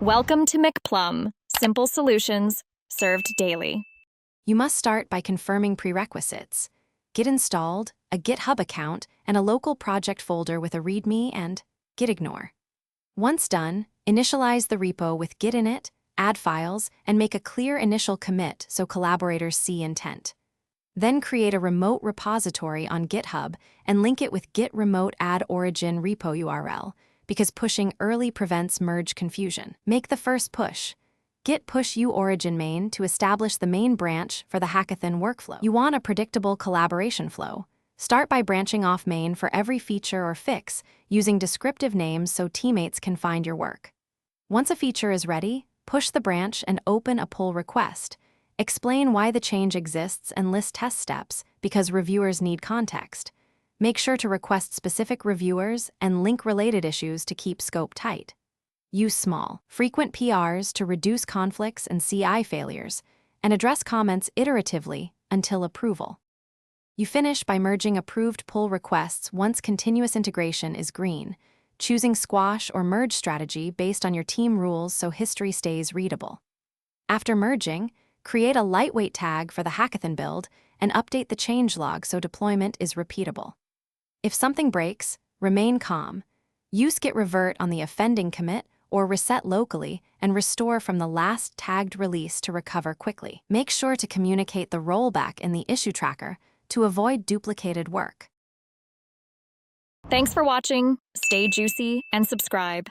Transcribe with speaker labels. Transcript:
Speaker 1: Welcome to McPlum, simple solutions served daily.
Speaker 2: You must start by confirming prerequisites. Git installed, a GitHub account, and a local project folder with a README and git ignore. Once done, initialize the repo with Git init, add files, and make a clear initial commit so collaborators see intent. Then create a remote repository on GitHub and link it with git remote add origin repo URL, because pushing early prevents merge confusion. Make the first push. Git push uOrigin main to establish the main branch for the hackathon workflow. You want a predictable collaboration flow. Start by branching off main for every feature or fix, using descriptive names so teammates can find your work. Once a feature is ready, push the branch and open a pull request. Explain why the change exists and list test steps, because reviewers need context. Make sure to request specific reviewers and link related issues to keep scope tight. Use small, frequent PRs to reduce conflicts and CI failures, and address comments iteratively until approval. You finish by merging approved pull requests once continuous integration is green, choosing squash or merge strategy based on your team rules so history stays readable. After merging, create a lightweight tag for the hackathon build and update the changelog so deployment is repeatable. If something breaks, remain calm. Use git revert on the offending commit or reset locally and restore from the last tagged release to recover quickly. Make sure to communicate the rollback in the issue tracker to avoid duplicated work.
Speaker 1: Thanks for watching. Stay juicy and subscribe.